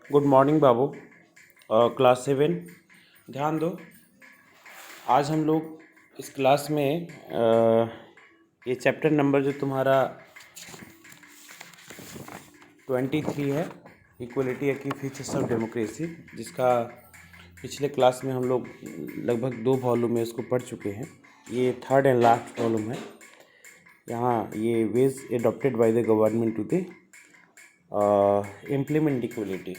Good morning बाबू। Class 7 ध्यान दो। आज हम लोग इस क्लास में ये चैप्टर नंबर जो तुम्हारा 23 है, इक्वलिटी की फीचर्स ऑफ डेमोक्रेसी, जिसका पिछले क्लास में हम लोग लगभग 2 वॉल्यूम में इसको पढ़ चुके हैं। ये थर्ड एंड लास्ट वॉल्यूम है। यहाँ ये ways adopted by the government to the implement equality.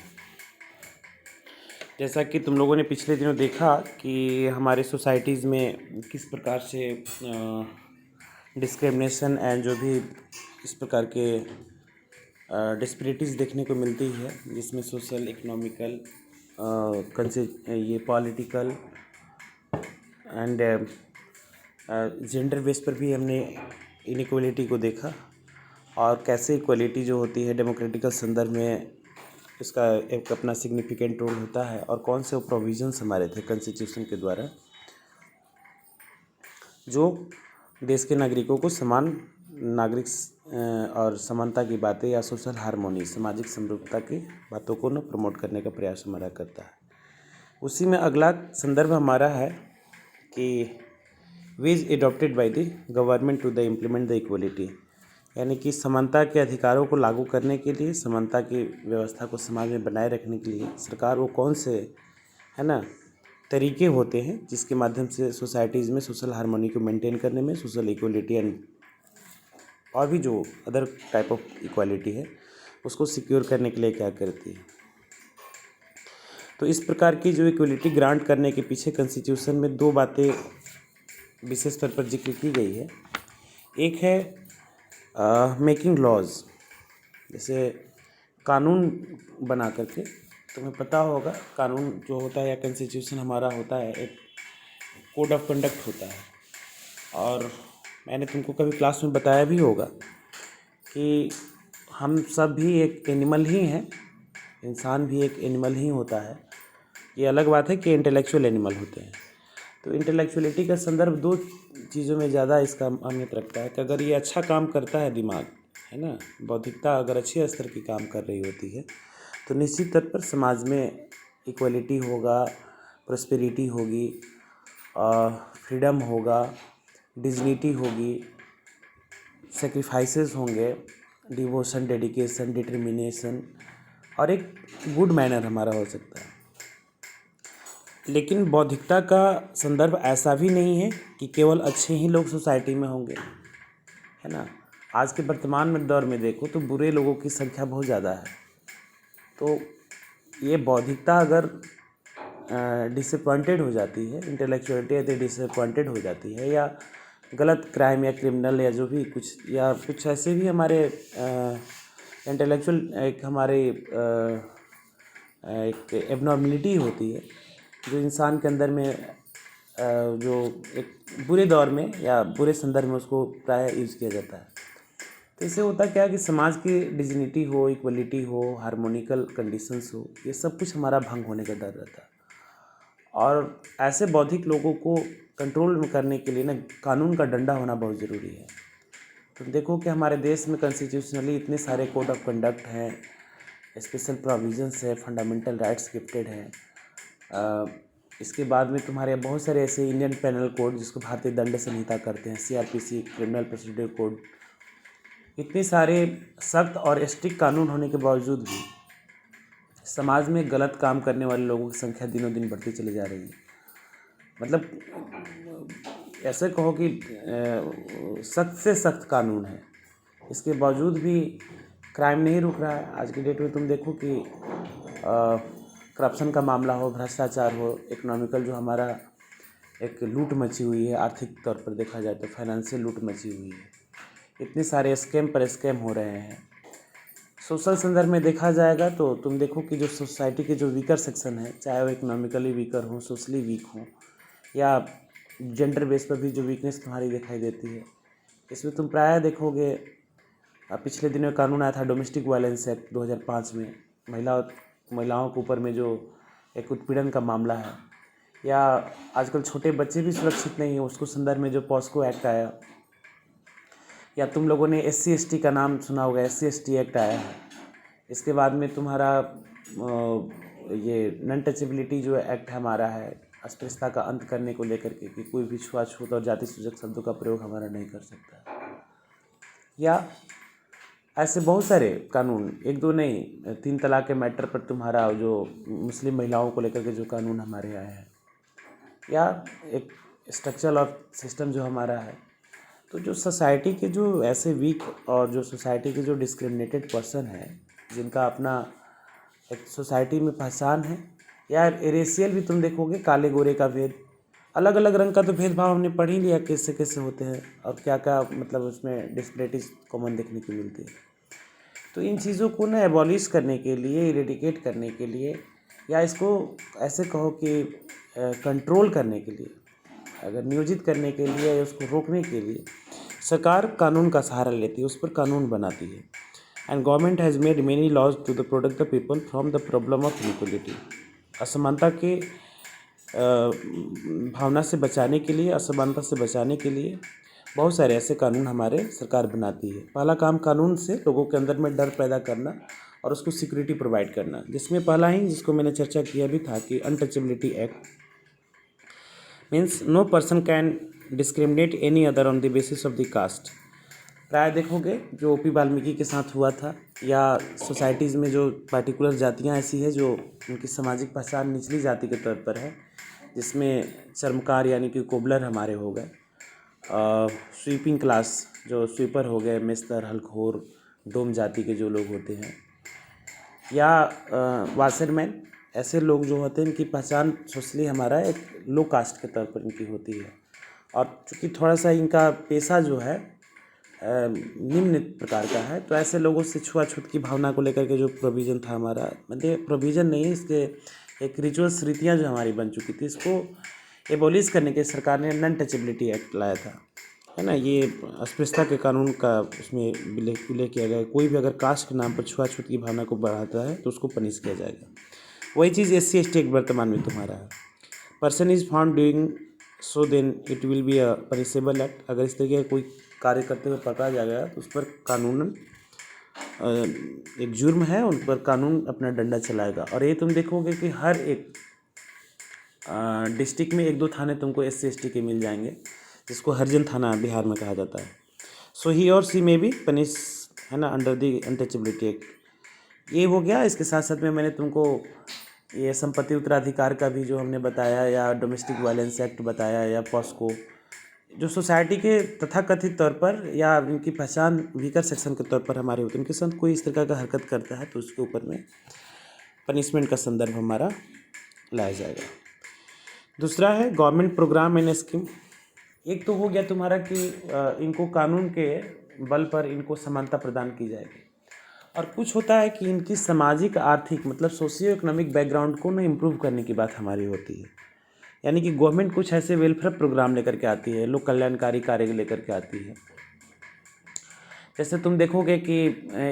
जैसा कि तुम लोगों ने पिछले दिनों देखा कि हमारे सोसाइटीज़ में किस प्रकार से डिस्क्रिमिनेशन एंड जो भी इस प्रकार के डिस्पैरिटीज़ देखने को मिलती है, जिसमें सोशल, इकोनॉमिकल, ये पॉलिटिकल एंड जेंडर बेस पर भी हमने इनइक्वलिटी को देखा, और कैसे इक्वलिटी जो होती है डेमोक्रेटिकल संदर्भ में इसका एक अपना सिग्निफिकेंट रोल होता है, और कौन से प्रोविजंस हमारे थे कॉन्स्टिट्यूशन के द्वारा जो देश के नागरिकों को समान नागरिक और समानता की बातें या सोशल हार्मोनी, सामाजिक समरूपता की बातों को न प्रमोट करने का प्रयास हमारा करता है। उसी में अगला संदर्भ हमारा है कि ways adopted by the government to the implement the equality, यानी कि समानता के अधिकारों को लागू करने के लिए, समानता की व्यवस्था को समाज में बनाए रखने के लिए सरकार वो कौन से तरीके होते हैं जिसके माध्यम से सोसाइटीज़ में सोशल हार्मोनी को मेंटेन करने में, सोशल इक्वलिटी एंड और भी जो अदर टाइप ऑफ इक्वालिटी है उसको सिक्योर करने के लिए क्या करती है। तो इस प्रकार की जो इक्वलिटी ग्रांट करने के पीछे कॉन्स्टिट्यूशन में 2 बातें विशेष तौर पर जिक्र की गई है। एक है मेकिंग लॉज, जैसे कानून बना करके, तुम्हें पता होगा कानून जो होता है या कॉन्स्टिट्यूशन हमारा होता है, एक कोड ऑफ कंडक्ट होता है। और मैंने तुमको कभी क्लास में बताया भी होगा कि हम सब भी एक एनिमल ही हैं, इंसान भी एक एनिमल ही होता है। ये अलग बात है कि इंटेलेक्चुअल एनिमल होते हैं। तो इंटेलेक्चुअलिटी का संदर्भ 2 चीज़ों में ज़्यादा इसका अहमियत रखता है कि अगर ये अच्छा काम करता है दिमाग, है ना, बौद्धिकता अगर अच्छे स्तर की काम कर रही होती है तो निश्चित तौर पर समाज में इक्वलिटी होगा, प्रॉस्पेरिटी होगी, फ्रीडम होगा, डिग्निटी होगी, सेक्रीफाइसेस होंगे, डिवोशन, डेडिकेशन, डिटर्मिनेशन, और एक गुड मैनर हमारा हो सकता है। लेकिन बौद्धिकता का संदर्भ ऐसा भी नहीं है कि केवल अच्छे ही लोग सोसाइटी में होंगे, है ना। आज के वर्तमान में दौर में देखो तो बुरे लोगों की संख्या बहुत ज़्यादा है। तो ये बौद्धिकता अगर डिसअपॉइंटेड हो जाती है, इंटेलेक्चुअलिटी यदि डिसअपॉइंटेड हो जाती है, या गलत क्राइम या क्रिमिनल या जो भी कुछ, या कुछ ऐसे भी हमारे इंटेलेक्चुअल एक हमारे एक एबनॉर्मलिटी होती है जो इंसान के अंदर में जो एक बुरे दौर में या बुरे संदर्भ में उसको प्राय यूज़ किया जाता है। तो इससे होता क्या है कि समाज की डिग्निटी हो, इक्वलिटी हो, हार्मोनिकल कंडीशंस हो, ये सब कुछ हमारा भंग होने का डर रहता है। और ऐसे बौद्धिक लोगों को कंट्रोल करने के लिए ना कानून का डंडा होना बहुत ज़रूरी है। तो देखो कि हमारे देश में कॉन्स्टिट्यूशनली इतने सारे कोड ऑफ कंडक्ट हैं, स्पेशल प्रोविजंस है, फंडामेंटल राइट्स गिफ्टेड हैं। इसके बाद में तुम्हारे बहुत सारे ऐसे इंडियन पेनल कोड, जिसको भारतीय दंड संहिता करते हैं, CRPC, क्रिमिनल प्रोसीड्यूर कोड, इतने सारे सख्त और स्ट्रिक्ट कानून होने के बावजूद भी समाज में गलत काम करने वाले लोगों की संख्या दिनों दिन बढ़ती चली जा रही है। मतलब ऐसे कहो कि सख्त से सख्त कानून है, इसके बावजूद भी क्राइम नहीं रुक रहा है। आज की डेट में तुम देखो कि करप्शन का मामला हो, भ्रष्टाचार हो, इकोनॉमिकल जो हमारा एक लूट मची हुई है, आर्थिक तौर पर देखा जाए तो फाइनेंशियल लूट मची हुई है, इतने सारे स्कैम पर स्कैम हो रहे हैं। सोशल संदर्भ में देखा जाएगा तो तुम देखो कि जो सोसाइटी के जो वीकर सेक्शन है, चाहे वो इकोनॉमिकली वीकर हो, सोशली वीक हो, या जेंडर बेस पर भी जो वीकनेस तुम्हारी दिखाई देती है, इसमें तुम प्रायः देखोगे। पिछले दिनों कानून आया था डोमेस्टिक वायलेंस एक्ट 2005 में, महिलाओं के ऊपर में जो एक उत्पीड़न का मामला है, या आजकल छोटे बच्चे भी सुरक्षित नहीं हैं, उसको संदर्भ में जो पॉस्को एक्ट आया, या तुम लोगों ने SC/ST का नाम सुना होगा, SC/ST एक्ट आया है। इसके बाद में तुम्हारा ये नॉन टचेबिलिटी जो एक्ट हमारा है, अस्पृश्यता का अंत करने को लेकर के कि कोई भी छुआछूत और जाति सूचक शब्दों का प्रयोग हमारा नहीं कर सकता। या ऐसे बहुत सारे कानून, एक दो नहीं, 3 तलाक के मैटर पर तुम्हारा जो मुस्लिम महिलाओं को लेकर के जो कानून हमारे आए हैं, या एक स्ट्रक्चर ऑफ सिस्टम जो हमारा है। तो जो सोसाइटी के जो ऐसे वीक और जो सोसाइटी के जो डिस्क्रिमिनेटेड पर्सन है, जिनका अपना एक सोसाइटी में पहचान है, या रेशियल भी तुम देखोगे, काले गोरे का भेद, अलग अलग रंग का तो भेदभाव हमने पढ़ ही लिया कैसे कैसे होते हैं और क्या क्या मतलब उसमें डिस्पैरिटीज कॉमन देखने को मिलती है। तो इन चीज़ों को ना एबॉलिश करने के लिए, इरेडिकेट करने के लिए, या इसको ऐसे कहो कि कंट्रोल करने के लिए, अगर नियोजित करने के लिए या उसको रोकने के लिए सरकार कानून का सहारा लेती है, उस पर कानून बनाती है। And government has made many laws to the protect the people from the problem of inequality. असमानता के भावना से बचाने के लिए, असमानता से बचाने के लिए बहुत सारे ऐसे कानून हमारे सरकार बनाती है। पहला काम कानून से लोगों के अंदर में डर पैदा करना और उसको सिक्योरिटी प्रोवाइड करना, जिसमें पहला ही जिसको मैंने चर्चा किया भी था कि untouchability act means no person can discriminate any other on the basis of the caste. प्राय देखोगे जो OP वाल्मीकि के साथ हुआ था, या सोसाइटीज़ में जो पार्टिकुलर जातियां ऐसी है जो उनकी सामाजिक पहचान निचली जाति के तौर पर है, जिसमें चर्मकार यानी कि कोबलर हमारे हो गए, स्वीपिंग क्लास जो स्वीपर हो गए, मेस्तर, हलखोर, डोम जाति के जो लोग होते हैं, या वाशरमैन, ऐसे लोग जो होते हैं इनकी पहचान सोशली हमारा एक लो कास्ट के तौर पर इनकी होती है। और चूँकि थोड़ा सा इनका पेशा जो है निम्न प्रकार का है, तो ऐसे लोगों से छुआछूत की भावना को लेकर के जो प्रोविज़न था हमारा, मतलब प्रोविज़न नहीं, इसके एक रिचुअल्स, रीतियाँ जो हमारी बन चुकी थी, इसको एबॉलिश करने के सरकार ने नॉन टचेबिलिटी एक्ट लाया था, है ना। ये अस्पृश्यता के कानून का उसमें विलय किया गया। कोई भी अगर कास्ट के नाम पर छुआछूत की भावना को बढ़ाता है तो उसको पनिश किया जाएगा। वही चीज़ SC/ST एक्ट वर्तमान में तुम्हारा है। Person is found doing so then it will be a punishable act. अगर इस तरीके का कोई कार्य करते हुए पकड़ा जाएगा तो उस पर कानूनन एक जुर्म है, उन पर कानून अपना डंडा चलाएगा। और ये तुम देखोगे कि हर एक डिस्ट्रिक्ट में 1-2 थाने तुमको SC/ST के मिल जाएंगे, जिसको हरिजन थाना बिहार में कहा जाता है। सो ही और सी में भी पनिश, है ना, अंडर द अनटचेबिलिटी एक्ट। ये हो गया। इसके साथ साथ में मैंने तुमको ये संपत्ति उत्तराधिकार का भी जो हमने बताया, या डोमेस्टिक वायलेंस एक्ट बताया, या पॉस्को, जो सोसाइटी के तथाकथित तौर पर या उनकी पहचान वीकर सेक्शन के तौर पर हमारे होते हैं, उनके साथ कोई इस तरह का हरकत करता है तो उसके ऊपर में पनिशमेंट का संदर्भ हमारा लाया जाएगा। दूसरा है गवर्नमेंट प्रोग्राम एंड स्कीम। एक तो हो गया तुम्हारा कि इनको कानून के बल पर इनको समानता प्रदान की जाएगी, और कुछ होता है कि इनकी सामाजिक, आर्थिक, मतलब सोशियो इकोनॉमिक बैकग्राउंड को ना इम्प्रूव करने की बात हमारी होती है। यानी कि गवर्नमेंट कुछ ऐसे वेलफेयर प्रोग्राम लेकर के आती है, लोक कल्याणकारी कार्य लेकर के आती है। जैसे तुम देखोगे कि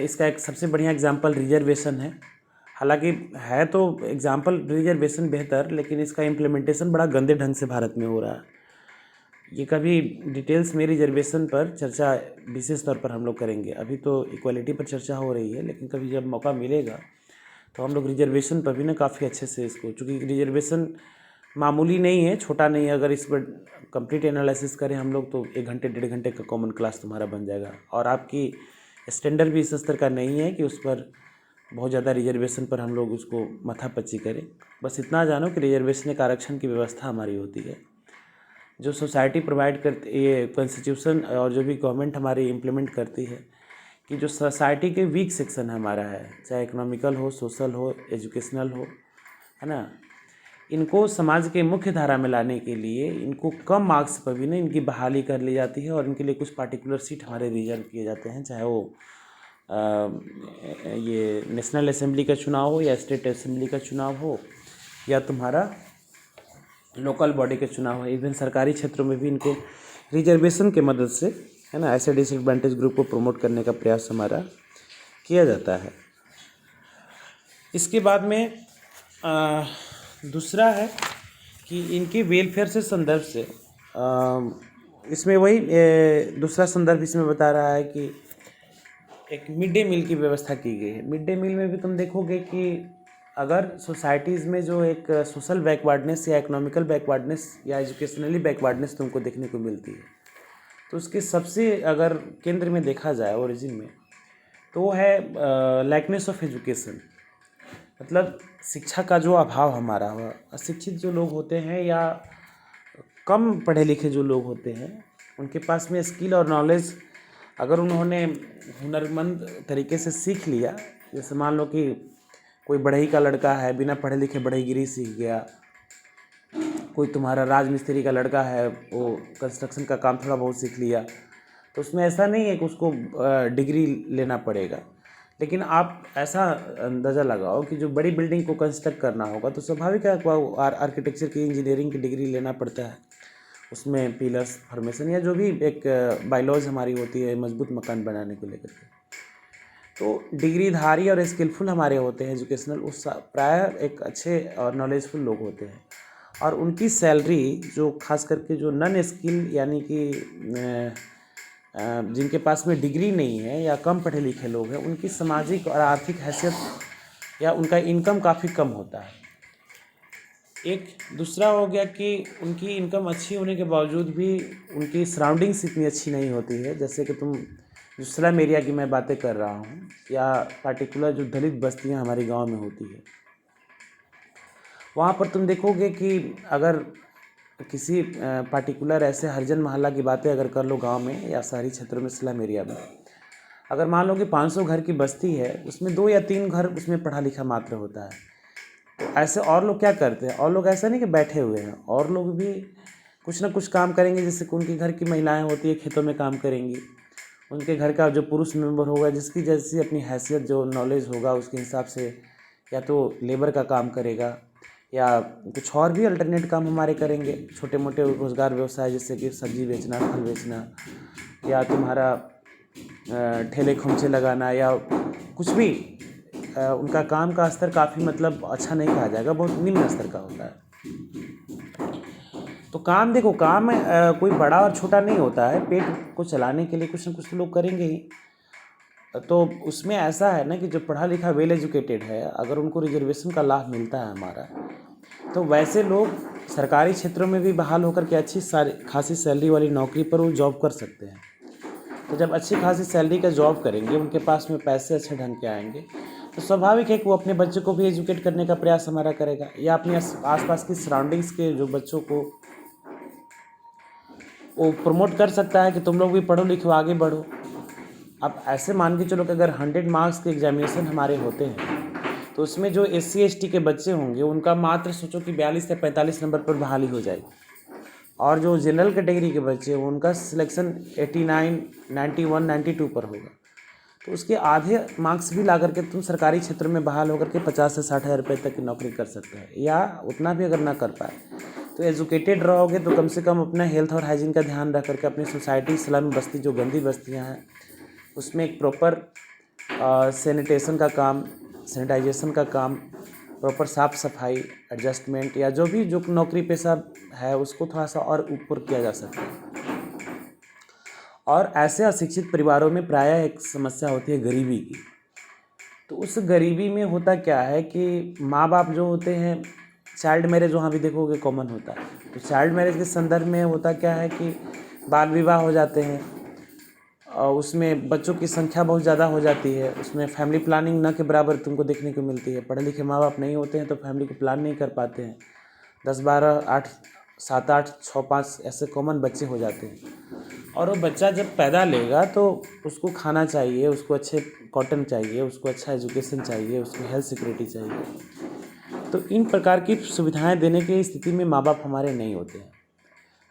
इसका एक सबसे बढ़िया एग्जांपल रिजर्वेशन है। हालांकि है तो एग्जांपल रिजर्वेशन बेहतर, लेकिन इसका इम्प्लीमेंटेशन बड़ा गंदे ढंग से भारत में हो रहा है। ये कभी डिटेल्स में रिजर्वेशन पर चर्चा विशेष तौर पर हम लोग करेंगे। अभी तो इक्वालिटी पर चर्चा हो रही है, लेकिन कभी जब मौका मिलेगा तो हम लोग रिजर्वेशन पर भी ना काफ़ी अच्छे से इसको, चूँकि रिजर्वेशन मामूली नहीं है, छोटा नहीं है। अगर इस पर कंप्लीट एनालिसिस करें हम लोग तो 1 घंटे 1.5 घंटे का कॉमन क्लास तुम्हारा बन जाएगा। और आपकी स्टैंडर्ड भी इस स्तर का नहीं है कि उस पर बहुत ज़्यादा रिजर्वेशन पर हम लोग उसको माथापच्ची करें। बस इतना जानो कि रिजर्वेशन एक आरक्षण की व्यवस्था हमारी होती है, जो सोसाइटी प्रोवाइड करती, ये कॉन्स्टिट्यूशन और जो भी गवर्नमेंट हमारी इम्प्लीमेंट करती है, कि जो सोसाइटी के वीक सेक्शन हमारा है, चाहे इकोनॉमिकल हो, सोशल हो, एजुकेशनल हो, है ना, इनको समाज के मुख्य धारा में लाने के लिए इनको कम मार्क्स पर भी ना इनकी बहाली कर ली जाती है, और इनके लिए कुछ पार्टिकुलर सीट हमारे रिजर्व किए जाते हैं, चाहे वो ये नेशनल असेंबली का चुनाव हो, या स्टेट असेंबली का चुनाव हो, या तुम्हारा लोकल बॉडी के चुनाव हो। इवन सरकारी क्षेत्रों में भी इनको रिजर्वेशन के मदद से, है ना, ऐसे डिसएडवांटेज ग्रुप को प्रमोट करने का प्रयास हमारा किया जाता है। इसके बाद में दूसरा है कि इनके वेलफेयर से संदर्भ से इसमें वही दूसरा संदर्भ इसमें बता रहा है कि एक मिड डे मील की व्यवस्था की गई है। मिड डे मील में भी तुम देखोगे कि अगर सोसाइटीज़ में जो एक सोशल बैकवर्डनेस या इकोनॉमिकल बैकवर्डनेस या एजुकेशनली बैकवर्डनेस तुमको देखने को मिलती है, तो उसके सबसे अगर केंद्र में देखा जाए ओरिजिन में, तो वो है लैकनेस ऑफ एजुकेशन। मतलब शिक्षा का जो अभाव हमारा हुआ, अशिक्षित जो लोग होते हैं या कम पढ़े लिखे जो लोग होते हैं, उनके पास में स्किल और नॉलेज अगर उन्होंने हुनरमंद तरीके से सीख लिया, जैसे मान लो कि कोई बढ़ई का लड़का है, बिना पढ़े लिखे बढ़ईगिरी सीख गया, कोई तुम्हारा राजमिस्त्री का लड़का है, वो कंस्ट्रक्शन का काम थोड़ा बहुत सीख लिया, तो उसमें ऐसा नहीं है कि उसको डिग्री लेना पड़ेगा। लेकिन आप ऐसा अंदाज़ा लगाओ कि जो बड़ी बिल्डिंग को कंस्ट्रक्ट करना होगा तो स्वाभाविक है आर्किटेक्चर की इंजीनियरिंग की डिग्री लेना पड़ता है। उसमें पिलर्स फॉर्मेशन या जो भी एक बायलॉज हमारी होती है मजबूत मकान बनाने को लेकर के, तो डिग्रीधारी और स्किलफुल हमारे होते हैं एजुकेशनल, उस प्राय एक अच्छे और नॉलेजफुल लोग होते हैं। और उनकी सैलरी जो खास करके जो नॉन स्किल यानी कि जिनके पास में डिग्री नहीं है या कम पढ़े लिखे लोग हैं, उनकी सामाजिक और आर्थिक हैसियत या उनका इनकम काफ़ी कम होता है। एक दूसरा हो गया कि उनकी इनकम अच्छी होने के बावजूद भी उनकी सराउंडिंग्स इतनी अच्छी नहीं होती है। जैसे कि तुम जो स्लम एरिया की मैं बातें कर रहा हूँ या पार्टिकुलर जो दलित बस्तियाँ हमारे गांव में होती है, वहाँ पर तुम देखोगे कि अगर किसी पार्टिकुलर ऐसे हरिजन मोहल्ला की बातें अगर कर लो गांव में या शहरी क्षेत्रों में स्लम एरिया में, अगर मान लो कि 500 घर की बस्ती है, उसमें 2 या 3 घर उसमें पढ़ा लिखा मात्र होता है। तो ऐसे और लोग क्या करते हैं, और लोग ऐसा नहीं कि बैठे हुए हैं, और लोग भी कुछ ना कुछ काम करेंगे। जैसे कि उनके घर की महिलाएं होती है खेतों में काम करेंगी, उनके घर का जो पुरुष मेंबर होगा जिसकी जैसी अपनी हैसियत जो नॉलेज होगा उसके हिसाब से या तो लेबर का काम करेगा या कुछ और भी अल्टरनेट काम हमारे करेंगे, छोटे मोटे रोज़गार व्यवसाय जैसे कि सब्जी बेचना, फल बेचना या तुम्हारा ठेले खोमचे लगाना या कुछ भी। उनका काम का स्तर काफ़ी मतलब अच्छा नहीं कहा जाएगा, बहुत निम्न स्तर का होता है। तो काम देखो, काम कोई बड़ा और छोटा नहीं होता है, पेट को चलाने के लिए कुछ ना कुछ तो लोग करेंगे ही। तो उसमें ऐसा है ना कि जो पढ़ा लिखा वेल एजुकेटेड है, अगर उनको रिजर्वेशन का लाभ मिलता है हमारा, तो वैसे लोग सरकारी क्षेत्रों में भी बहाल होकर के अच्छी खासी सैलरी वाली नौकरी पर वो जॉब कर सकते हैं। तो जब अच्छी खासी सैलरी का जॉब करेंगे, उनके पास में पैसे अच्छे ढंग के आएंगे, तो स्वाभाविक है कि वो अपने बच्चों को भी एजुकेट करने का प्रयास हमारा करेगा या अपने आसपास की सराउंडिंग्स के जो बच्चों को वो प्रमोट कर सकता है कि तुम लोग भी पढ़ो लिखो आगे बढ़ो। अब ऐसे मान के चलो कि अगर 100 मार्क्स के एग्जामिनेशन हमारे होते हैं, तो उसमें जो SC ST के बच्चे होंगे उनका मात्र सोचो कि 42 से 45 नंबर पर बहाली हो जाएगी, और जो जनरल कैटेगरी के बच्चे हैं उनका सिलेक्शन 89, 91, 92 पर होगा। तो उसके आधे मार्क्स भी ला करके तुम सरकारी क्षेत्र में बहाल होकर के 50 से 60 हज़ार रुपये तक की नौकरी कर सकते हैं, या उतना भी अगर ना कर पाए तो एजुकेटेड रहोगे तो कम से कम अपना हेल्थ और हाइजीन का ध्यान रख करके अपनी सोसाइटी स्लम बस्ती जो गंदी बस्तियाँ हैं उसमें एक प्रॉपर सैनिटेशन का काम, सैनिटाइजेशन का काम, प्रॉपर साफ़ सफाई, एडजस्टमेंट या जो भी जो नौकरी पेशा है उसको थोड़ा सा और ऊपर किया जा सकता है। और ऐसे अशिक्षित परिवारों में प्रायः एक समस्या होती है गरीबी की। तो उस गरीबी में होता क्या है कि माँ बाप जो होते हैं, चाइल्ड मैरिज वहाँ भी देखोगे कॉमन होता है। तो चाइल्ड मैरिज के संदर्भ में होता क्या है कि बाल विवाह हो जाते हैं और उसमें बच्चों की संख्या बहुत ज़्यादा हो जाती है। उसमें फैमिली प्लानिंग न के बराबर तुमको देखने को मिलती है। पढ़े लिखे माँ बाप नहीं होते हैं तो फैमिली को प्लान नहीं कर पाते हैं। 10, 12, 8, 7, 8, 6, 5 ऐसे कॉमन बच्चे हो जाते हैं। और वो बच्चा जब पैदा लेगा तो उसको खाना चाहिए, उसको अच्छे कॉटन चाहिए, उसको अच्छा एजुकेशन चाहिए, उसको हेल्थ सिक्योरिटी चाहिए। तो इन प्रकार की सुविधाएं देने की स्थिति में माँ बाप हमारे नहीं होते हैं।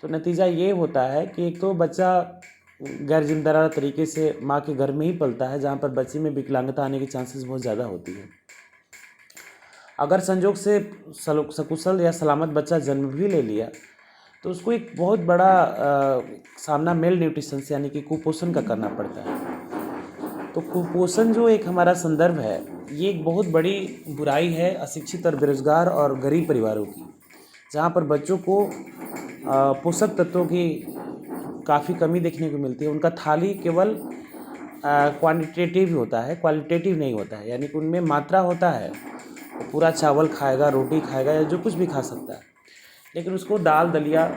तो नतीजा ये होता है कि एक तो बच्चा गैर जिम्मेदार तरीके से माँ के घर में ही पलता है, जहाँ पर बच्चे में विकलांगता आने की चांसेस बहुत ज़्यादा होती है। अगर संजोग से सकुशल या सलामत बच्चा जन्म भी ले लिया तो उसको एक बहुत बड़ा सामना मेल न्यूट्रिशन से यानी कि कुपोषण का करना पड़ता है। तो कुपोषण जो एक हमारा संदर्भ है, ये एक बहुत बड़ी बुराई है अशिक्षित और बेरोजगार और गरीब परिवारों की, जहाँ पर बच्चों को पोषक तत्वों की काफ़ी कमी देखने को मिलती है। उनका थाली केवल क्वांटिटेटिव ही होता है, क्वालिटेटिव नहीं होता है, यानी कि उनमें मात्रा होता है। वो पूरा चावल खाएगा, रोटी खाएगा या जो कुछ भी खा सकता है, लेकिन उसको दाल दलिया,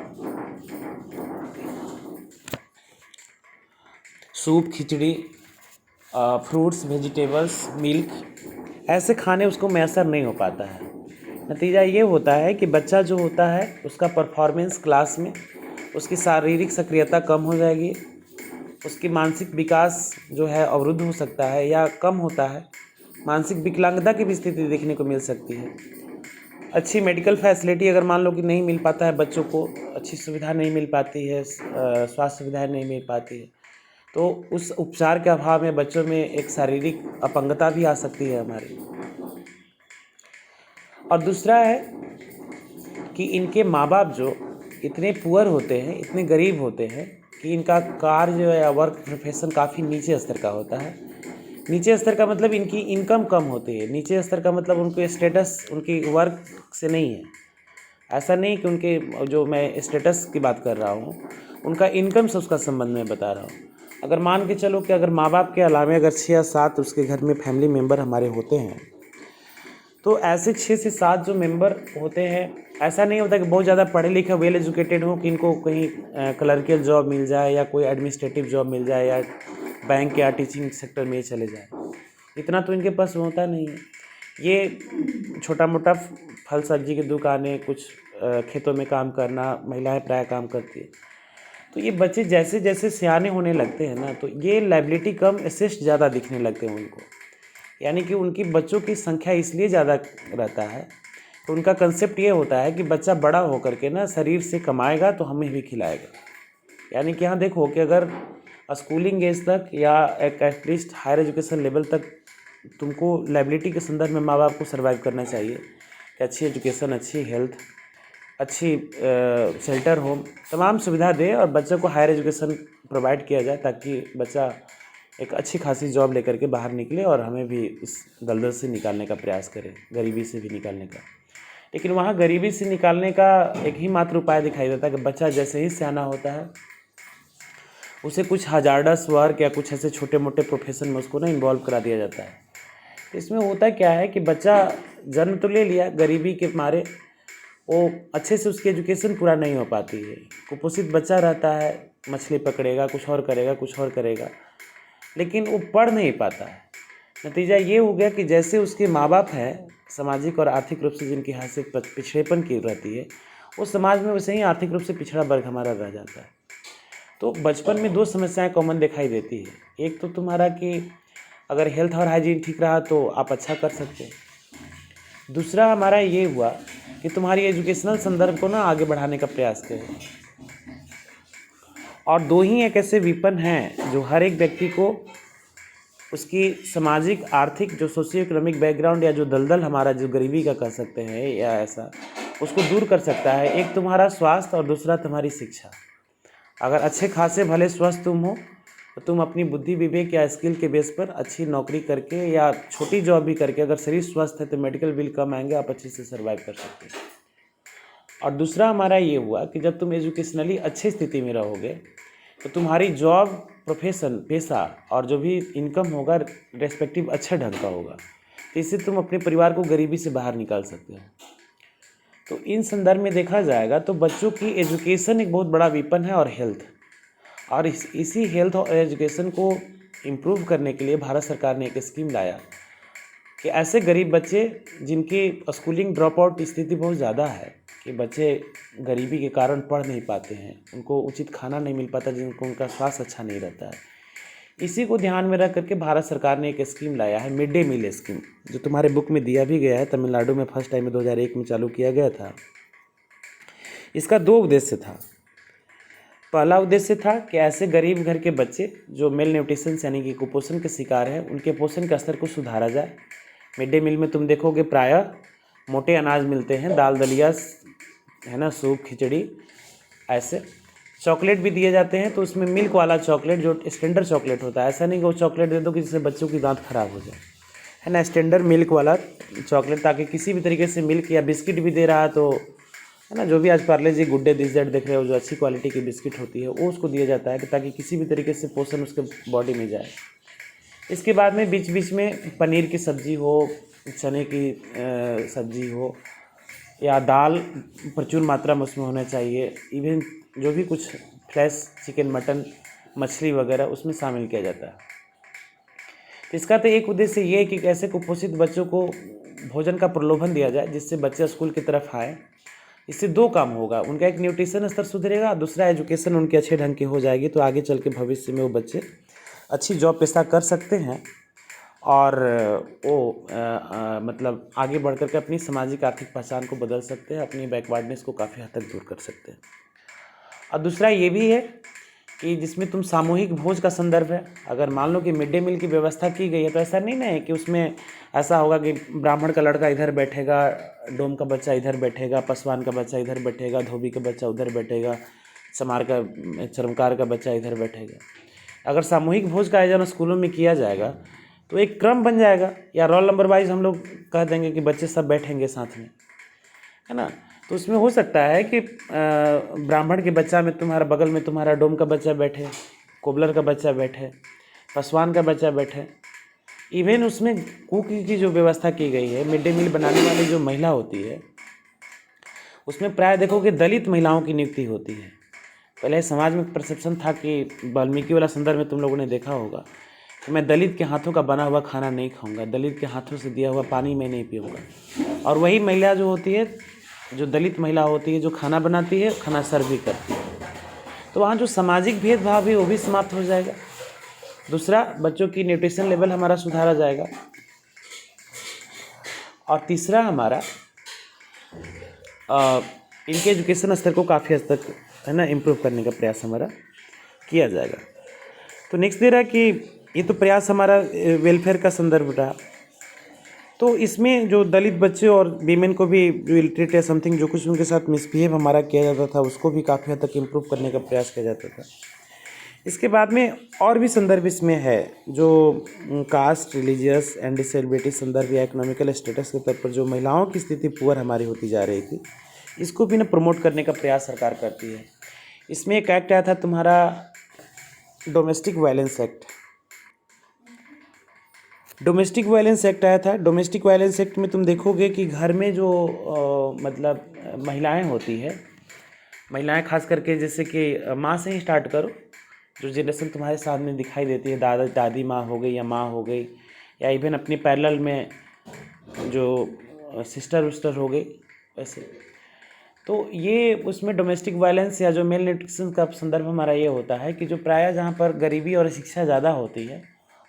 सूप, खिचड़ी, फ्रूट्स, वेजिटेबल्स, मिल्क, ऐसे खाने उसको मैसर नहीं हो पाता है। नतीजा ये होता है कि बच्चा जो होता है उसका परफॉर्मेंस क्लास में, उसकी शारीरिक सक्रियता कम हो जाएगी, उसकी मानसिक विकास जो है अवरुद्ध हो सकता है या कम होता है, मानसिक विकलांगता की भी स्थिति देखने को मिल सकती है। अच्छी मेडिकल फैसिलिटी अगर मान लो कि नहीं मिल पाता है बच्चों को, अच्छी सुविधा नहीं मिल पाती है, स्वास्थ्य सुविधाएं नहीं मिल पाती है, तो उस उपचार के अभाव में बच्चों में एक शारीरिक अपंगता भी आ सकती है हमारी। और दूसरा है कि इनके माँ बाप जो इतने पुअर होते हैं, इतने गरीब होते हैं कि इनका कार्य या वर्क प्रोफेशन काफ़ी नीचे स्तर का होता है। नीचे स्तर का मतलब इनकी इनकम कम होती है, नीचे स्तर का मतलब उनके स्टेटस उनकी वर्क से नहीं है। ऐसा नहीं कि उनके जो मैं स्टेटस की बात कर रहा हूँ, उनका इनकम से उसका संबंध मैं बता रहा हूँ। अगर मान के चलो कि अगर माँ बाप के अलावा अगर 6 या 7 उसके घर में फैमिली मेम्बर हमारे होते हैं, तो ऐसे 6 से 7 जो मेंबर होते हैं, ऐसा नहीं होता कि बहुत ज़्यादा पढ़े लिखे वेल एजुकेटेड हो कि इनको कहीं क्लर्कियल जॉब मिल जाए या कोई एडमिनिस्ट्रेटिव जॉब मिल जाए या बैंक या टीचिंग सेक्टर में चले जाए, इतना तो इनके पास होता नहीं है। ये छोटा मोटा फल सब्जी की दुकानें, कुछ खेतों में काम करना, महिलाएं प्राय काम करती है। तो ये बच्चे जैसे जैसे सियाने होने लगते हैं ना, तो ये लायबिलिटी कम एसेट ज़्यादा दिखने लगते हैं उनको, यानी कि उनकी बच्चों की संख्या इसलिए ज़्यादा रहता है तो उनका कंसेप्ट ये होता है कि बच्चा बड़ा होकर के ना शरीर से कमाएगा तो हमें भी खिलाएगा। यानी कि यहाँ देखो कि अगर स्कूलिंग एज तक या एक एटलीस्ट हायर एजुकेशन लेवल तक तुमको लायबिलिटी के संदर्भ में माँ बाप को सर्वाइव करना चाहिए कि अच्छी एजुकेशन, अच्छी हेल्थ, अच्छी शेल्टर होम, तमाम सुविधा दे और बच्चे को हायर एजुकेशन प्रोवाइड किया जाए ताकि बच्चा एक अच्छी खासी जॉब लेकर के बाहर निकले और हमें भी इस दलदल से निकालने का प्रयास करें, गरीबी से भी निकालने का। लेकिन वहाँ गरीबी से निकालने का एक ही मात्र उपाय दिखाई देता है कि बच्चा जैसे ही सियाना होता है उसे कुछ हजार्डस वर्क या कुछ ऐसे छोटे मोटे प्रोफेशन में उसको ना इन्वॉल्व करा दिया जाता है। तो इसमें होता क्या है कि बच्चा जन्म तो ले लिया, गरीबी के मारे वो अच्छे से उसकी एजुकेशन पूरा नहीं हो पाती है, कुपोषित बच्चा रहता है, मछली पकड़ेगा, कुछ और करेगा, कुछ और करेगा, लेकिन वो पढ़ नहीं पाता है। नतीजा ये हो गया कि जैसे उसके माँ बाप हैं सामाजिक और आर्थिक रूप से जिनकी हैसियत पिछड़ेपन की रहती है, वो समाज में वैसे ही आर्थिक रूप से पिछड़ा वर्ग हमारा रह जाता है। तो बचपन में 2 समस्याएं कॉमन दिखाई देती है। एक तो तुम्हारा कि अगर हेल्थ और हाइजीन ठीक रहा तो आप अच्छा कर सकते हो। दूसरा हमारा ये हुआ कि तुम्हारी एजुकेशनल संदर्भ को ना आगे बढ़ाने का प्रयास करें। और 2 ही एक ऐसे विपन हैं जो हर एक व्यक्ति को उसकी सामाजिक, आर्थिक, जो सोशियो इकोनॉमिक बैकग्राउंड या जो दलदल हमारा जो गरीबी का कह सकते हैं या ऐसा, उसको दूर कर सकता है। एक तुम्हारा स्वास्थ्य और दूसरा तुम्हारी शिक्षा। अगर अच्छे खासे भले स्वस्थ तुम हो तो तुम अपनी बुद्धि, विवेक या स्किल के बेस पर अच्छी नौकरी करके या छोटी जॉब भी करके, अगर शरीर स्वस्थ है तो मेडिकल बिल कम आएंगे, आप अच्छे से सर्वाइव कर सकते हो। और दूसरा हमारा ये हुआ कि जब तुम एजुकेशनली अच्छी स्थिति में रहोगे तो तुम्हारी जॉब, प्रोफेशन, पैसा और जो भी इनकम होगा रेस्पेक्टिव अच्छा ढंग का होगा, तो इससे तुम अपने परिवार को गरीबी से बाहर निकाल सकते हो। तो इन संदर्भ में देखा जाएगा तो बच्चों की एजुकेशन एक बहुत बड़ा विपन है और हेल्थ, और इसी हेल्थ और एजुकेशन को इम्प्रूव करने के लिए भारत सरकार ने एक स्कीम लाया कि ऐसे गरीब बच्चे जिनकी स्कूलिंग ड्रॉप आउट स्थिति बहुत ज़्यादा है, कि बच्चे गरीबी के कारण पढ़ नहीं पाते हैं, उनको उचित खाना नहीं मिल पाता, जिनको उनका स्वास्थ्य अच्छा नहीं रहता है, इसी को ध्यान में रख करके भारत सरकार ने एक स्कीम लाया है, मिड डे मील स्कीम, जो तुम्हारे बुक में दिया भी गया है। तमिलनाडु में फर्स्ट टाइम में 2001 में चालू किया गया था। इसका 2 उद्देश्य था। पहला उद्देश्य था कि ऐसे गरीब घर के बच्चे जो मेल न्यूट्रिशन यानी कि कुपोषण के शिकार हैं, उनके पोषण का स्तर को सुधारा जाए। मिड डे मील में तुम देखोगे प्रायः मोटे अनाज मिलते हैं, दाल दलिया है ना, सूप, खिचड़ी, ऐसे चॉकलेट भी दिए जाते हैं। तो उसमें मिल्क वाला चॉकलेट जो स्टैंडर्ड चॉकलेट होता है, ऐसा नहीं कि वो चॉकलेट दे दो कि जिससे बच्चों की दांत खराब हो जाए, है ना, स्टैंडर्ड मिल्क वाला चॉकलेट, ताकि किसी भी तरीके से मिल्क या बिस्किट भी दे रहा है तो है ना। जो भी आज पार्ले जी गुड डे दिस दैट देख रहे हो, जो अच्छी क्वालिटी की बिस्किट होती है वो उसको दिया जाता है कि ताकि किसी भी तरीके से पोषण उसके बॉडी में जाए। इसके बाद में बीच बीच में पनीर की सब्ज़ी हो, चने की सब्ज़ी हो या दाल प्रचुर मात्रा में उसमें होना चाहिए। इवन जो भी कुछ फ्रेश चिकन मटन मछली वगैरह उसमें शामिल किया जाता है। तो इसका तो एक उद्देश्य ये है कि कैसे कुपोषित बच्चों को भोजन का प्रलोभन दिया जाए जिससे बच्चे स्कूल की तरफ आए। इससे दो काम होगा, उनका एक न्यूट्रिशन स्तर सुधरेगा, दूसरा एजुकेशन उनकी अच्छे ढंग की हो जाएगी। तो आगे चल के भविष्य में वो बच्चे अच्छी जॉब पेशा कर सकते हैं और वो मतलब आगे बढ़ कर के अपनी सामाजिक आर्थिक पहचान को बदल सकते हैं, अपनी बैकवर्डनेस को काफ़ी हद तक दूर कर सकते हैं। और दूसरा ये भी है कि जिसमें तुम सामूहिक भोज का संदर्भ है, अगर मान लो कि मिड डे मील की व्यवस्था की गई है तो ऐसा नहीं ना है कि उसमें ऐसा होगा कि ब्राह्मण का लड़का इधर बैठेगा, डोम का बच्चा इधर बैठेगा, पासवान का बच्चा इधर बैठेगा, धोबी का बच्चा उधर बैठेगा, चमार का चर्मकार का बच्चा इधर बैठेगा। अगर सामूहिक भोज का आयोजन स्कूलों में किया जाएगा तो एक क्रम बन जाएगा, या रोल नंबर वाइज हम लोग कह देंगे कि बच्चे सब बैठेंगे साथ में, है ना। तो उसमें हो सकता है कि ब्राह्मण के बच्चा में तुम्हारा बगल में तुम्हारा डोम का बच्चा बैठे, कोबलर का बच्चा बैठे, पासवान का बच्चा बैठे। इवन उसमें कुक की जो व्यवस्था की गई है, मिड डे मील बनाने वाली जो महिला होती है उसमें प्राय देखो कि दलित महिलाओं की नियुक्ति होती है। पहले समाज में परसेप्शन था कि वाल्मीकि वाला संदर्भ में तुम लोगों ने देखा होगा कि मैं दलित के हाथों का बना हुआ खाना नहीं खाऊंगा, दलित के हाथों से दिया हुआ पानी मैं नहीं पीऊँगा। और वही महिला जो होती है, जो दलित महिला होती है, जो खाना बनाती है, खाना सर्व भी करती है। तो वहाँ जो सामाजिक भेदभाव है वो भी समाप्त हो जाएगा। दूसरा, बच्चों की न्यूट्रिशन लेवल हमारा सुधारा जाएगा। और तीसरा, हमारा इनके एजुकेशन स्तर को काफ़ी हद तक, है ना, इम्प्रूव करने का प्रयास हमारा किया जाएगा। तो नेक्स्ट दे रहा है कि ये तो प्रयास हमारा वेलफेयर का संदर्भ रहा। तो इसमें जो दलित बच्चे और वीमेन को भी जो इलिटरेट या समथिंग जो कुछ उनके साथ मिसबिहेव हमारा किया जाता था उसको भी काफ़ी हद तक इम्प्रूव करने का प्रयास किया जाता था। इसके बाद में और भी संदर्भ इसमें है जो कास्ट, रिलीजियस एंड डिसेबिलिटी संदर्भ या इकोनॉमिकल स्टेटस के तौर पर जो महिलाओं की स्थिति पुअर हमारी होती जा रही थी, इसको भी ना प्रमोट करने का प्रयास सरकार करती है। इसमें एक एक्ट आया था तुम्हारा domestic violence act. Domestic violence act आया था। डोमेस्टिक वायलेंस एक्ट में तुम देखोगे कि घर में जो मतलब महिलाएं होती है, महिलाएं खास करके जैसे कि माँ से ही स्टार्ट करो, जो जनरेशन तुम्हारे सामने दिखाई देती है, दादी माँ हो गई या माँ हो गई, या इवन अपनी पैरेलल में जो सिस्टर विस्टर हो गई, वैसे। तो ये उसमें डोमेस्टिक वायलेंस या जो मेल न्यूट्रिशन का संदर्भ हमारा ये होता है कि जो प्रायः जहाँ पर गरीबी और शिक्षा ज़्यादा होती है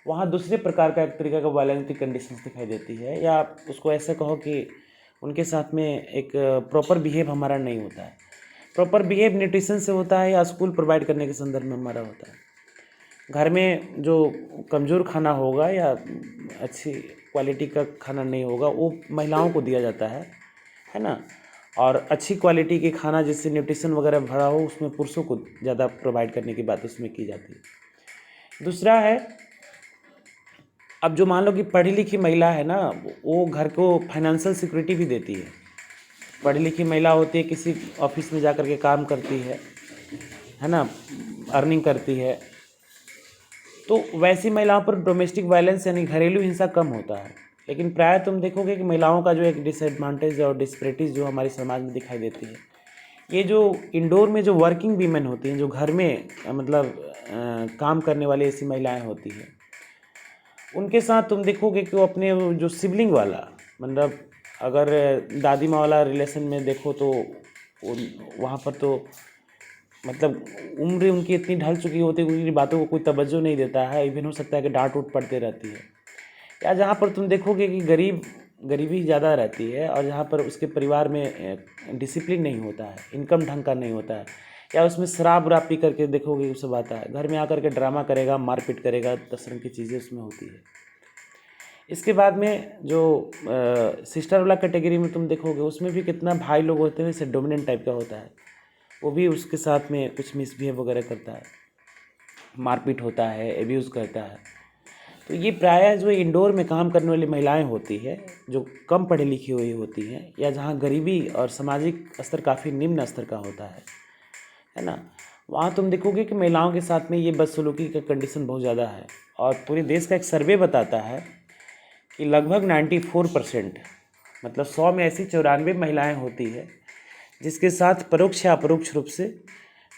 वहाँ दूसरे प्रकार का एक तरीका का वायलेंस की कंडीशंस दिखाई देती है, या उसको ऐसे कहो कि उनके साथ में एक प्रॉपर बिहेव हमारा नहीं होता है। प्रॉपर बिहेव न्यूट्रिशन से होता है या स्कूल प्रोवाइड करने के संदर्भ में हमारा होता है। घर में जो कमज़ोर खाना होगा या अच्छी क्वालिटी का खाना नहीं होगा वो महिलाओं को दिया जाता है ना। और अच्छी क्वालिटी की खाना जिससे न्यूट्रिशन वगैरह भरा हो उसमें पुरुषों को ज़्यादा प्रोवाइड करने की बात उसमें की जाती है। दूसरा है, अब जो मान लो कि पढ़ी लिखी महिला है ना, वो घर को फाइनेंशियल सिक्योरिटी भी देती है। पढ़ी लिखी महिला होती है, किसी ऑफिस में जा कर के काम करती है ना, अर्निंग करती है, तो वैसी महिलाओं पर डोमेस्टिक वायलेंस यानी घरेलू हिंसा कम होता है। लेकिन प्राय तुम देखोगे कि महिलाओं का जो एक डिसएडवांटेज और डिस्पैरिटीज जो हमारे समाज में दिखाई देती है, ये जो इंडोर में जो वर्किंग वीमेन होती हैं, जो घर में मतलब काम करने वाली ऐसी महिलाएं होती हैं, उनके साथ तुम देखोगे कि वो अपने जो सिबलिंग वाला, मतलब अगर दादी माँ वाला रिलेशन में देखो तो वहाँ पर तो मतलब उम्र उनकी इतनी ढल चुकी होती है, उनकी बातों को कोई तवज्जो नहीं देता है। इवन हो सकता है कि डांट उट पड़ते रहती है। या जहाँ पर तुम देखोगे कि गरीबी ज़्यादा रहती है और जहाँ पर उसके परिवार में डिसिप्लिन नहीं होता है, इनकम ढंग का नहीं होता है, या उसमें शराब वराब पी करके देखोगे वो सब आता है, घर में आकर के ड्रामा करेगा, मारपीट करेगा, तरह की चीज़ें उसमें होती है। इसके बाद में जो सिस्टर वाला कैटेगरी में तुम देखोगे उसमें भी कितना भाई लोग होते हैं, जैसे डोमिनेंट टाइप का होता है, वो भी उसके साथ में कुछ मिसबिहेव वगैरह करता है, मारपीट होता है, एब्यूज़ करता है। तो ये प्रायः जो इंडोर में काम करने वाली महिलाएं होती है, जो कम पढ़ी लिखी हुई होती हैं, या जहाँ गरीबी और सामाजिक स्तर काफ़ी निम्न स्तर का होता है ना, वहाँ तुम देखोगे कि महिलाओं के साथ में ये बदसलूकी का कंडीशन बहुत ज़्यादा है। और पूरे देश का एक सर्वे बताता है कि लगभग 94%, मतलब 100 में ऐसी 94 महिलाएं होती है जिसके साथ परोक्ष या अपरोक्ष रूप से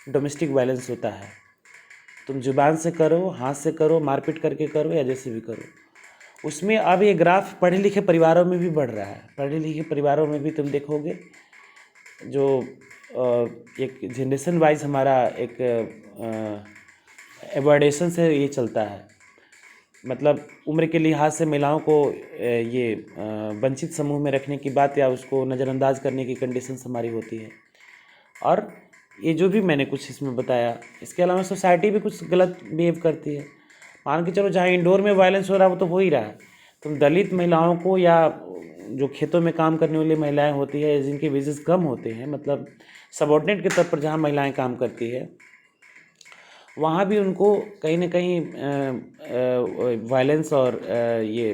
डोमेस्टिक वायलेंस होता है। तुम जुबान से करो, हाथ से करो, मारपीट करके करो, या जैसे भी करो। उसमें अब ये ग्राफ पढ़े लिखे परिवारों में भी बढ़ रहा है। पढ़े लिखे परिवारों में भी तुम देखोगे जो एक जनरेशन वाइज हमारा एक एवॉर्डेशन से ये चलता है, मतलब उम्र के लिहाज से महिलाओं को ये वंचित समूह में रखने की बात या उसको नज़रअंदाज करने की कंडीशंस हमारी होती है। और ये जो भी मैंने कुछ इसमें बताया, इसके अलावा सोसाइटी भी कुछ गलत बिहेव करती है। मान के चलो जहाँ इंडोर में वायलेंस हो रहा है वो तो हो ही रहा है। तुम दलित महिलाओं को या जो खेतों में काम करने वाली महिलाएं होती है, जिनके वेजेस कम होते हैं, मतलब सबऑर्डिनेट के तौर पर जहाँ महिलाएं काम करती है, वहाँ भी उनको कहीं ना कहीं वायलेंस और ये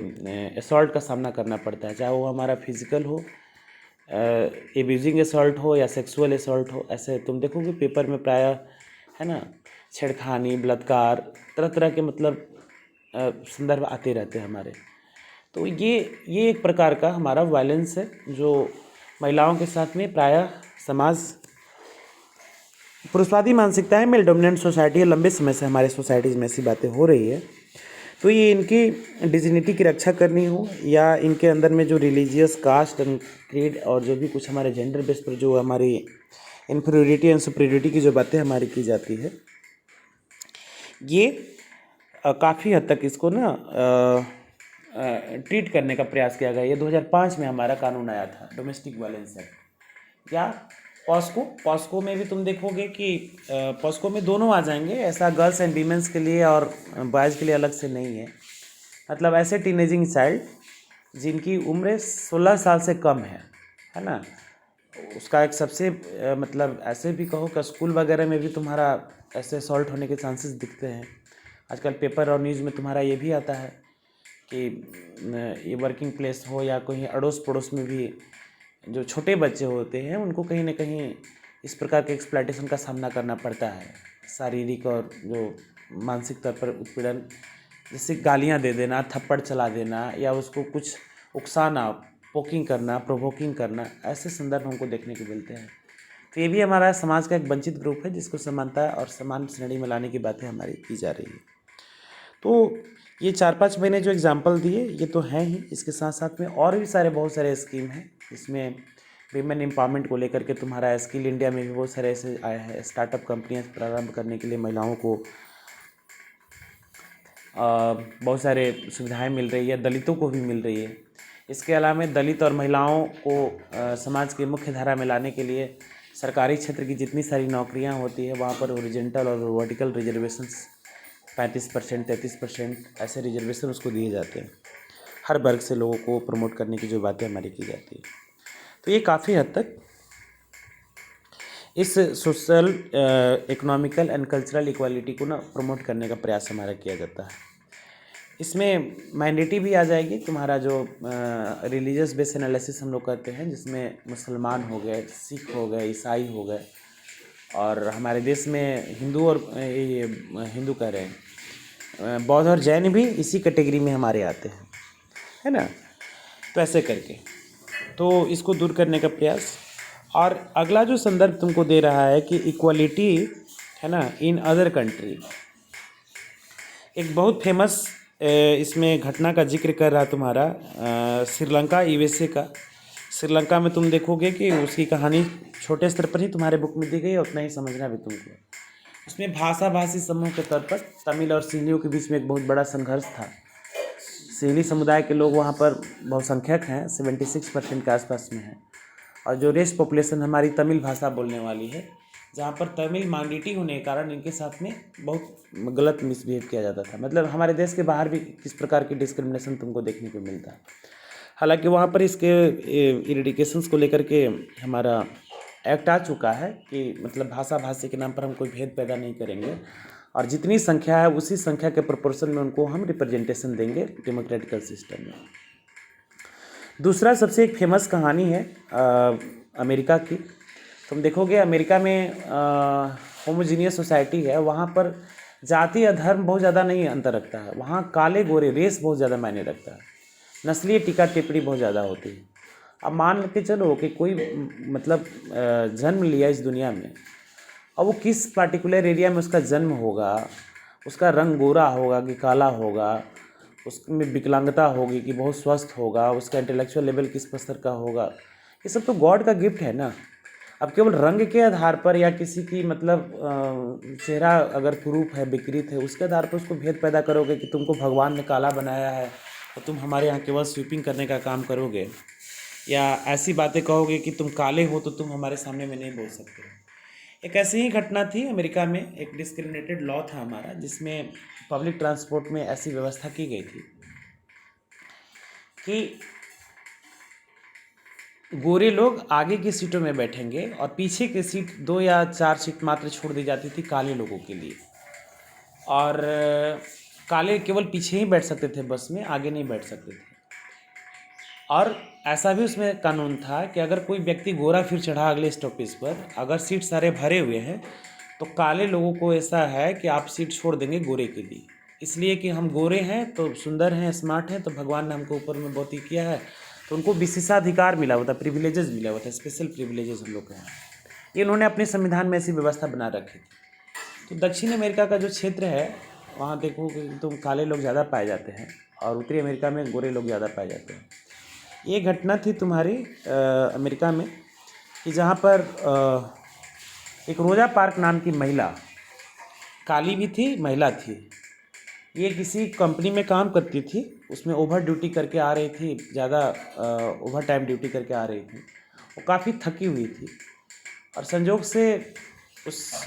असॉल्ट का सामना करना पड़ता है, चाहे वो हमारा फिजिकल हो, एब्यूजिंग असॉल्ट हो या सेक्सुअल असॉल्ट हो। ऐसे तुम देखोगे पेपर में प्रायः, है ना, छेड़खानी, बलात्कार, तरह तरह के मतलब संदर्भ आते रहते हैं हमारे। तो ये एक प्रकार का हमारा वायलेंस है जो महिलाओं के साथ में प्रायः समाज पुरुषवादी मानसिकता है, मेल डोमिनेंट सोसाइटी है, लंबे समय से हमारे सोसाइटीज़ में ऐसी बातें हो रही है। तो ये इनकी डिग्निटी की रक्षा करनी हो, या इनके अंदर में जो रिलीजियस, कास्ट एंड क्रीड और जो भी कुछ हमारे जेंडर बेस पर जो हमारी इन्फीरियरिटी एंड सुपीरियरिटी की जो बातें हमारी की जाती है, ये काफ़ी हद तक इसको ना ट्रीट करने का प्रयास किया गया। ये 2005 में हमारा कानून आया था, डोमेस्टिक वायलेंस एक्ट। या पॉस्को में भी तुम देखोगे कि पॉस्को में दोनों आ जाएंगे, ऐसा गर्ल्स एंड वीमेंस के लिए और बॉयज़ के लिए अलग से नहीं है। मतलब ऐसे टीनेजिंग चाइल्ड जिनकी उम्र 16 साल से कम है ना, उसका एक सबसे मतलब ऐसे भी कहो कि स्कूल वगैरह में भी तुम्हारा ऐसे असॉल्ट होने के चांसेस दिखते हैं। आजकल पेपर और न्यूज़ में तुम्हारा ये भी आता है कि ये वर्किंग प्लेस हो या कोई अड़ोस पड़ोस में भी जो छोटे बच्चे होते हैं उनको कहीं ना कहीं इस प्रकार के एक्सप्लॉयटेशन का सामना करना पड़ता है, शारीरिक और जो मानसिक तौर पर उत्पीड़न, जैसे गालियां दे देना, थप्पड़ चला देना, या उसको कुछ उकसाना, पोकिंग करना, प्रोवोकिंग करना, ऐसे संदर्भ हमको देखने को मिलते हैं। तो ये भी हमारा समाज का एक वंचित ग्रुप है जिसको समानता और समान श्रेणी में लाने की बातें हमारी की जा रही है। तो ये 4-5 मैंने जो एग्जाम्पल दिए ये तो हैं ही, इसके साथ साथ में और भी बहुत सारे स्कीम हैं। इसमें वीमेन एम्पावरमेंट को लेकर के तुम्हारा स्किल इंडिया में भी बहुत सारे ऐसे आए हैं, स्टार्टअप कंपनियां प्रारंभ करने के लिए महिलाओं को बहुत सारे सुविधाएं मिल रही है, दलितों को भी मिल रही है। इसके अलावा दलित और महिलाओं को समाज की मुख्य धारा में लाने के लिए सरकारी क्षेत्र की जितनी सारी नौकरियां होती है वहाँ पर ओरिजेंटल और वर्टिकल रिजर्वेशंस 35%, 33% ऐसे रिजर्वेशन उसको दिए जाते हैं। हर वर्ग से लोगों को प्रमोट करने की जो बातें हमारी की जाती है, तो ये काफ़ी हद तक इस social, economical and cultural equality को ना प्रमोट करने का प्रयास हमारा किया जाता है। इसमें माइनॉरिटी भी आ जाएगी, तुम्हारा जो रिलीजियस बेस एनालिसिस हम लोग करते हैं, जिसमें मुसलमान हो गए, सिख हो गए, ईसाई हो गए, और हमारे देश में हिंदू और ये हिंदू कह रहे हैं, बौद्ध और जैन भी इसी कैटेगरी में हमारे आते हैं, है ना। तो ऐसे करके तो इसको दूर करने का प्रयास। और अगला जो संदर्भ तुमको दे रहा है कि इक्वालिटी, है ना, इन अदर कंट्री, एक बहुत फेमस इसमें घटना का जिक्र कर रहा तुम्हारा श्रीलंका, यूएसए का। श्रीलंका में तुम देखोगे कि उसकी कहानी छोटे स्तर पर ही तुम्हारे बुक में दी गई है, उतना ही समझना भी तुमको। उसमें भाषी समूह के तौर पर तमिल और सिंधियों के बीच में एक बहुत बड़ा संघर्ष था। सिंधी समुदाय के लोग वहाँ पर बहुसंख्यक हैं, 76% के आसपास में हैं, और जो रेस्ट पॉपुलेशन हमारी तमिल भाषा बोलने वाली है, जहाँ पर तमिल माइनॉरिटी होने के कारण इनके साथ में बहुत गलत मिसबिहेव किया जाता था। मतलब हमारे देश के बाहर भी किस प्रकार की डिस्क्रिमिनेशन तुमको देखने को मिलता है। हालांकि वहाँ पर इसके इरेडिकेशंस को लेकर के हमारा एक्ट आ चुका है कि मतलब भाषा भाषी के नाम पर हम कोई भेद पैदा नहीं करेंगे, और जितनी संख्या है उसी संख्या के प्रोपोर्शन में उनको हम रिप्रेजेंटेशन देंगे डेमोक्रेटिकल सिस्टम में। दूसरा सबसे एक फेमस कहानी है अमेरिका की। तुम देखोगे अमेरिका में होमोजीनियस सोसाइटी है, वहाँ पर जाति या धर्म बहुत ज़्यादा नहीं अंतर रखता है। वहाँ काले गोरे रेस बहुत ज़्यादा मायने रखता है, नस्लीय टीका टिप्पणी बहुत ज़्यादा होती है। अब मान के चलो कि कोई मतलब जन्म लिया इस दुनिया में, अब वो किस पार्टिकुलर एरिया में उसका जन्म होगा, उसका रंग गोरा होगा कि काला होगा, उसमें विकलांगता होगी कि बहुत स्वस्थ होगा, उसका इंटेलेक्चुअल लेवल किस स्तर का होगा, ये सब तो गॉड का गिफ्ट है ना। अब केवल रंग के आधार पर या किसी की मतलब चेहरा अगर कुरूप है, विकृत है, उसके आधार पर उसको भेद पैदा करोगे कि तुमको भगवान ने काला बनाया है और तुम हमारे यहाँ केवल स्वीपिंग करने का काम करोगे, या ऐसी बातें कहोगे कि तुम काले हो तो तुम हमारे सामने में नहीं बोल सकते। एक ऐसी ही घटना थी अमेरिका में, एक डिस्क्रिमिनेटेड लॉ था हमारा, जिसमें पब्लिक ट्रांसपोर्ट में ऐसी व्यवस्था की गई थी कि गोरे लोग आगे की सीटों में बैठेंगे और पीछे की सीट 2 या 4 सीट मात्र छोड़ दी जाती थी काले लोगों के लिए, और काले केवल पीछे ही बैठ सकते थे बस में, आगे नहीं बैठ सकते थे। और ऐसा भी उसमें कानून था कि अगर कोई व्यक्ति गोरा फिर चढ़ा अगले स्टॉपेज पर, अगर सीट सारे भरे हुए हैं तो काले लोगों को ऐसा है कि आप सीट छोड़ देंगे गोरे के लिए, इसलिए कि हम गोरे हैं तो सुंदर हैं, स्मार्ट हैं, तो भगवान ने हमको ऊपर में बहुत ही किया है, तो उनको विशेषाधिकार मिला हुआ था, प्रिविलेजेस मिला हुआ था, स्पेशल प्रिविलेजेस हम लोग का है। ये उन्होंने अपने संविधान में ऐसी व्यवस्था बना रखी थी। तो दक्षिण अमेरिका का जो क्षेत्र है वहाँ देखो कि तुम काले लोग ज़्यादा पाए जाते हैं और उत्तरी अमेरिका में गोरे लोग ज़्यादा पाए जाते हैं। ये घटना थी तुम्हारी अमेरिका में कि जहाँ पर एक रोजा पार्क नाम की महिला, काली भी थी, महिला थी, ये किसी कंपनी में काम करती थी, उसमें ओवर ड्यूटी करके आ रही थी, ज़्यादा ओवर टाइम ड्यूटी करके आ रही थी, वो काफ़ी थकी हुई थी और संजोग से उस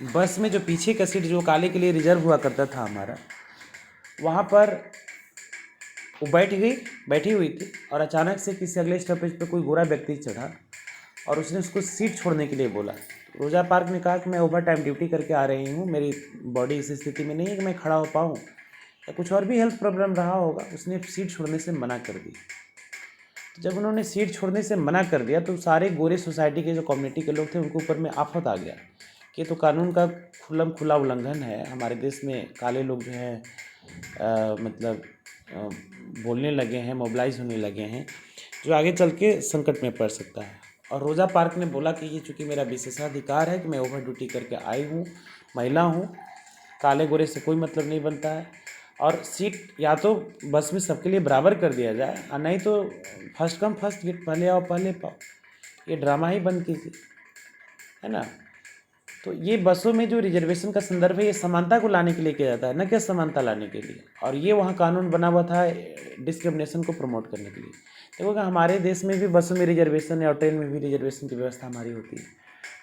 बस में जो पीछे का सीट जो काले के लिए रिजर्व हुआ करता था हमारा, वहाँ पर वो बैठी हुई थी और अचानक से किसी अगले स्टॉपेज पे कोई गोरा व्यक्ति चढ़ा और उसने उसको सीट छोड़ने के लिए बोला। रोजा पार्क ने कहा कि मैं ओवर टाइम ड्यूटी करके आ रही हूँ, मेरी बॉडी इस स्थिति में नहीं है कि मैं खड़ा हो पाऊँ, या कुछ और भी हेल्थ प्रॉब्लम रहा होगा, उसने सीट छोड़ने से मना कर दी। तो जब उन्होंने सीट छोड़ने से मना कर दिया तो सारे गोरे सोसाइटी के जो कम्युनिटी के लोग थे उनके ऊपर में आफत आ गया कि तो कानून का खुला उल्लंघन है। हमारे देश में काले लोग जो है मतलब बोलने लगे हैं, मोबिलाइज होने लगे हैं, जो आगे चल के संकट में पड़ सकता है। और रोजा पार्क ने बोला कि ये चूँकि मेरा विशेषाधिकार है कि मैं ओवर ड्यूटी करके आई हूँ, महिला हूँ, काले गोरे से कोई मतलब नहीं बनता है, और सीट या तो बस में सबके लिए बराबर कर दिया जाए और नहीं तो फर्स्ट कम फर्स्ट गेट, पहले आओ पहले पाओ, ये ड्रामा ही बंद कीजिए, है ना। तो ये बसों में जो रिजर्वेशन का संदर्भ है ये समानता को लाने के लिए किया जाता है, न कि असमानता लाने के लिए। और ये वहाँ कानून बना हुआ था डिस्क्रिमिनेशन को प्रमोट करने के लिए। देखोगे हमारे देश में भी बसों में रिजर्वेशन है और ट्रेन में भी रिजर्वेशन की व्यवस्था हमारी होती है।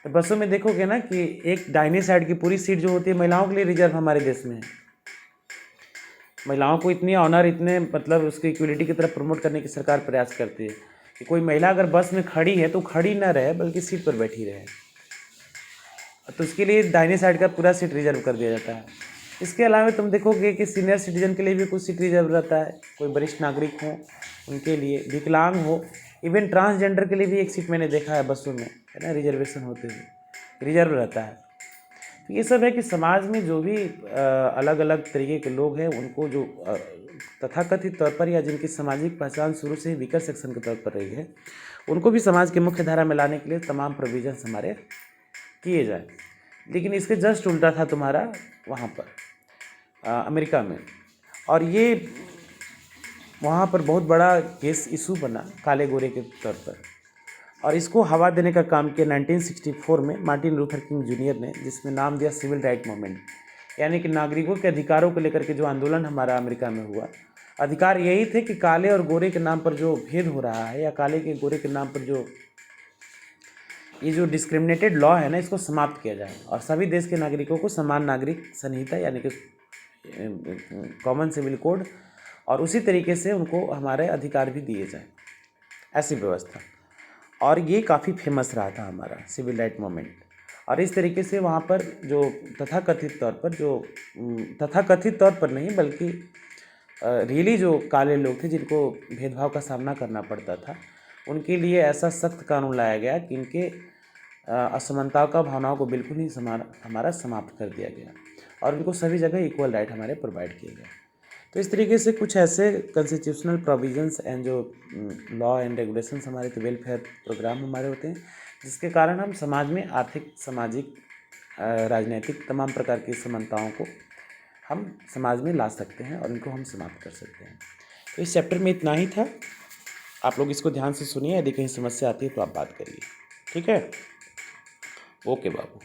तो बसों में देखोगे ना कि एक दाहिने साइड की पूरी सीट जो होती है महिलाओं के लिए रिजर्व हमारे देश में है। महिलाओं को इतनी ऑनर, इतने मतलब उसकी इक्वलिटी की तरफ प्रमोट करने की सरकार प्रयास करती है कि कोई महिला अगर बस में खड़ी है तो खड़ी ना रहे बल्कि सीट पर बैठी रहे, तो उसके लिए दाहिने साइड का पूरा सीट रिजर्व कर दिया जाता है। इसके अलावा तुम देखोगे कि सीनियर सिटीजन के लिए भी कुछ सीट रिजर्व रहता है, कोई वरिष्ठ नागरिक हो उनके लिए, विकलांग हो, इवन ट्रांसजेंडर के लिए भी एक सीट मैंने देखा है बसों में, है ना, रिजर्वेशन होते हुए रिजर्व रहता है। तो ये सब है कि समाज में जो भी अलग अलग तरीके के लोग हैं उनको जो तथाकथित तौर पर या जिनकी सामाजिक पहचान शुरू से ही वीकर सेक्शन के तौर पर रही है, उनको भी समाज की मुख्य धारा में लाने के लिए तमाम प्रोविजंस हमारे किए जाए। लेकिन इसके जस्ट उल्टा था तुम्हारा वहाँ पर अमेरिका में, और ये वहाँ पर बहुत बड़ा केस इशू बना काले गोरे के तौर पर, और इसको हवा देने का काम किया 1964 में मार्टिन लूथर किंग जूनियर ने, जिसमें नाम दिया सिविल राइट मूवमेंट, यानी कि नागरिकों के अधिकारों को लेकर के जो आंदोलन हमारा अमेरिका में हुआ। अधिकार यही थे कि काले और गोरे के नाम पर जो भेद हो रहा है या काले के गोरे के नाम पर जो ये जो डिस्क्रिमिनेटेड लॉ है ना, इसको समाप्त किया जाए और सभी देश के नागरिकों को समान नागरिक संहिता यानी कि कॉमन सिविल कोड और उसी तरीके से उनको हमारे अधिकार भी दिए जाए, ऐसी व्यवस्था। और ये काफ़ी फेमस रहा था हमारा सिविल राइट मूवमेंट। और इस तरीके से वहाँ पर जो तथाकथित तौर पर नहीं बल्कि रियली जो काले लोग थे जिनको भेदभाव का सामना करना पड़ता था, उनके लिए ऐसा सख्त कानून लाया गया कि इनके असमानताओं का भावनाओं को बिल्कुल ही हमारा समाप्त कर दिया गया और उनको सभी जगह इक्वल राइट हमारे प्रोवाइड किए गए। तो इस तरीके से कुछ ऐसे कॉन्स्टिट्यूशनल प्रोविजंस एंड जो लॉ एंड रेगुलेशंस हमारे तो वेलफेयर प्रोग्राम हमारे होते हैं, जिसके कारण हम समाज में आर्थिक, सामाजिक, राजनीतिक तमाम प्रकार की समानताओं को हम समाज में ला सकते हैं और इनको हम समाप्त कर सकते हैं। तो इस चैप्टर में इतना ही था। आप लोग इसको ध्यान से सुनिए, यदि कहीं समस्या आती है तो आप बात करिए। ठीक है, ओके बाबू।